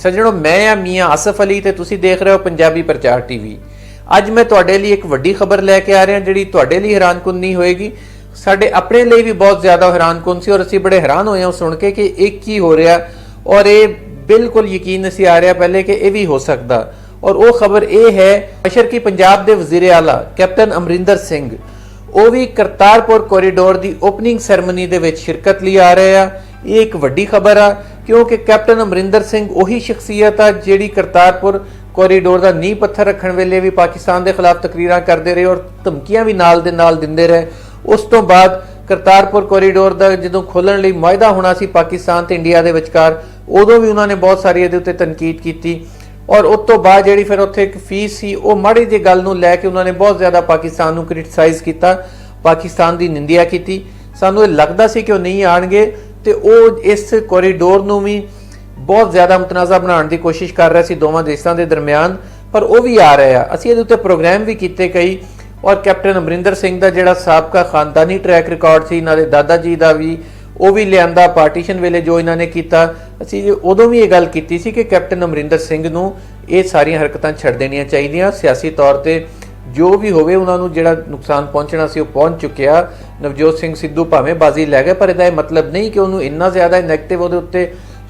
सज्जणों, मैं आ मियाँ आसफ अली ते तुसी देख रहे हो पंजाबी प्रचार टीवी। ਅੱਜ मैं तुहाडे ਲਈ एक वड्डी खबर लैके आ रहा जिहड़ी तुहाडे ਲਈ हैरानकुन नहीं होएगी, साडे अपने लिए भी बहुत ज्यादा हैरानकुन सी और असीं बड़े हैरान होए सुन के कि एक की हो रहा और ये बिल्कुल यकीन नहीं आ रहा पहले कि ये भी हो सकता। और वो खबर ये है मशरकी पंजाब के वजीर आला कैप्टन अमरिंदर सिंह वो भी करतारपुर कॉरीडोर की ओपनिंग सैरेमनी दे विच शिरकत लिए आ रहे हैं। ये एक वड्डी खबर आ क्योंकि कैप्टन अमरिंदर सिंह वही शख्सियत आ जिहड़ी करतारपुर कॉरीडोर का नींह पत्थर रखने वेले भी पाकिस्तान के खिलाफ तकरीरां करते रहे और धमकियां भी नाल दे नाल दिंदे रहे। उस तो बाद करतारपुर कॉरीडोर का जो खोलण लई मुआहदा होना सी पाकिस्तान ते इंडिया दे विचकार, उदों भी उन्होंने बहुत सारी इहदे उत्ते तनकीद की और उस तो बाद जिहड़ी फिर उत्थे एक फीस सी वो माड़ी जी गल नूं लैके उन्होंने बहुत ज़्यादा पाकिस्तान नूं क्रिटिसाइज़ किया, पाकिस्तान की निंदिया की। सानूं लगदा सी कि वो नहीं आउणगे ते वो इस कॉरीडोर नूं भी बहुत ज़्यादा मुतनाज़ा बनाने की कोशिश कर रहे सी दोवां देशों के दरमियान, पर वो भी आ रहे हैं। असीं इहदे उत्ते प्रोग्राम भी किए कई और कैप्टन अमरिंदर सिंह का जिहड़ा साबका खानदानी ट्रैक रिकॉर्ड सी, इन्हां दे दादा जी का भी वो भी लियांदा पार्टीशन वेले जो इन्होंने किया। असीं उदों भी ये गल कीती सी कि कैप्टन अमरिंदर सिंह नूं ये सारियां हरकतां छड्ड देणियां चाहीदियां। सियासी तौर पर जो भी होवे उन्होंने जिहड़ा नुकसान पहुंचना सी वो पहुंच चुकिया। नवजोत सिंह सिद्धू भावें बाजी लै गए, पर इहदा मतलब नहीं कि उन्होंने इन्ना ज़्यादा नैगेटिव उहदे उत्ते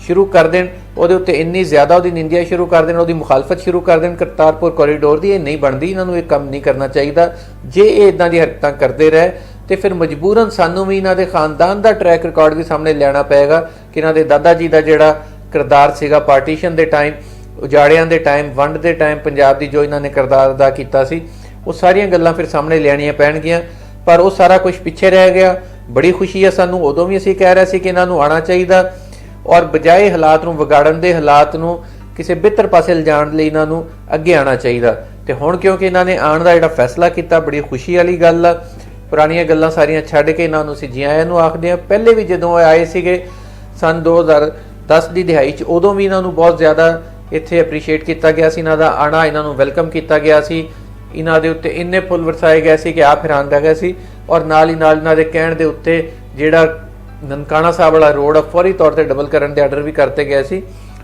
शुरू कर देन, उहदे उत्ते इन्नी ज़्यादा उहदी निंदिया शुरू कर देन, उहदी मुखालफत शुरू कर देन करतारपुर कॉरीडोर की। ये नहीं बनती, इन्होंने ये काम नहीं करना चाहिए। जे ये इदां दी हरकतां करते रहे तो फिर मजबूरन सानू भी इन्हां दे खानदान का ट्रैक रिकॉर्ड भी सामने लियाना पेगा कि इन्हां दे दादा जी का जिहड़ा किरदार सीगा पार्टीशन के टाइम, उजाड़ियां के टाइम, वंड के टाइम पंजाब की जो इन्होंने किरदार अदा किया सी, वो सारियां गल्लां फिर सामने लियानियां पैणगियां। पर वो सारा कुछ पिछे रह गया। बड़ी खुशी है सानू, उदों भी असीं कह रहे सी कि इन्हां नूं आना चाहिए और बजाए हालात नूं विगाड़न दे हालात नूं किसी बेहतर पासे लिजाण लई इन्हां नूं अगे आना चाहिए। तो हुण क्योंकि इन्हां ने आउण दा जिहड़ा फैसला किया, बड़ी खुशी वाली गल आ। पुरानियां गल्लां सारियां छड्ड के इन्हां नूं असीं जी आइआं नूं आखदे आ। पहले भी जदों आए सीगे सन 2010 की दिहाई च, उदों भी इन्हां नूं बहुत ज़्यादा इत्थे अप्रीशिएट किया गया सी। इन्हां दा आना, इन्हां नूं वैलकम किया गया सी, इन्हां दे उत्ते इन्ने फुल वरसाए गए सी कि आप हैरान रह गए सी। और नाल ही नाल इन्हां दे कहण दे उत्ते जिहड़ा ननकाना साहब वाला रोड फौरी तौर पर डबल करने के आर्डर भी करते गए सी।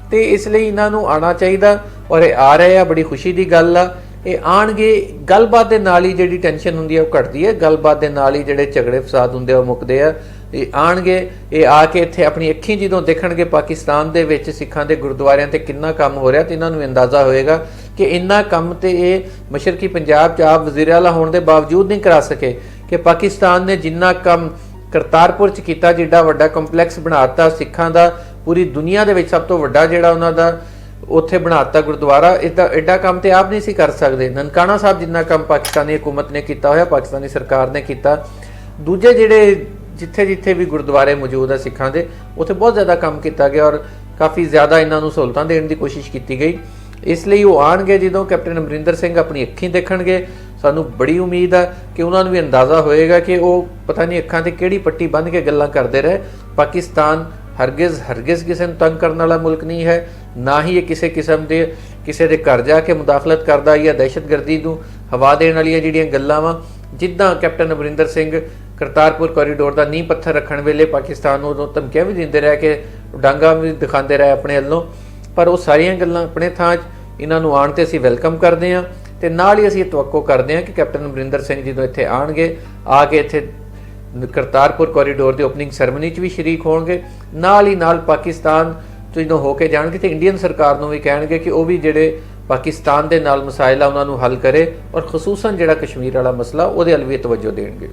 तो इसलिए इन्हां नूं आना चाहिए और ये आ रहे हैं। बड़ी खुशी की गल आ। ये आणगे, गलबात के नाल ही जिहड़ी टेंशन हुंदी है वो घटदी है, गलबात के नाल ही जिहड़े झगड़े फसाद हुंदे वो मुकदे आ। ये आणगे, ये आके इत्थे अपनी अखीं जदों देखणगे पाकिस्तान दे विच सिखां दे गुरुद्वारियां ते किन्ना काम हो रहा, तो इन्हां नूं अंदाज़ा होएगा कि इन्ना काम तो ये मशरकी पंजाब च आप वज़ीर आला होने के बावजूद नहीं करा सके कि पाकिस्तान ने जिन्ना काम करतारपुर च किया, जिड्डा वड्डा कंपलैक्स बनाता सिखां दा, पूरी दुनिया दे विच सब तो वड्डा जिहड़ा उन्हां दा उत्थे बनाता गुरुद्वारा, एडा काम तो आप नहीं सी कर सकते। ननकाना साहब जिन्ना काम पाकिस्तानी हुकूमत ने किया होया, पाकिस्तानी सरकार ने किया। दूजे जिहड़े जिथे जिथे भी गुरुद्वारे मौजूद है सिखां दे, उत्थे बहुत ज़्यादा काम किया गया और काफ़ी ज़्यादा इन्हां नूं सहूलतां देण दी कोशिश की गई। इसलिए वो आउणगे जदों कैप्टन अमरिंदर सिंह अपनी अखीं देखणगे, सानू बड़ी उम्मीद है कि उन्होंने भी अंदाज़ा होएगा कि वो पता नहीं अखां ते किहड़ी पट्टी बन के गल्लां करते रहे। पाकिस्तान हरगिज़ किसी नूं तंग करने वाला मुल्क नहीं है, ना ही ये किसी किस्म के किसी के घर जाके मुदाखलत करता या दहशतगर्दी नूं हवा देण वालियां जिहड़ियां गल्लां वा, जिद्दां कैप्टन अमरिंदर सिंह करतारपुर कॉरीडोर का नींह पत्थर रखण वेले पाकिस्तान नूं धमकियां भी दिंदे रहे कि डांगा भी दिखाते रहे अपने वल्लों। पर वो सारियां गल्लां अपने थां इन्हां नूं आउण ते असीं वैलकम करते हैं तो नाल ही असीं तवक्को करते हैं कि कैप्टन अमरिंदर सिंह जदों इत्थे आउणगे, आके इत्थे करतारपुर कॉरीडोर की ओपनिंग सैरेमनी च भी शरीक होणगे, नाल ही नाल पाकिस्तान जो होके जाणगे तो इंडियन सरकार नूं भी कहणगे कि वो भी जिहड़े पाकिस्तान दे नाल मसाइल आ उन्हां नूं हल करे और खसूसन जिहड़ा कश्मीर वाला मसला उहदे अल भी तवज्जो देणगे।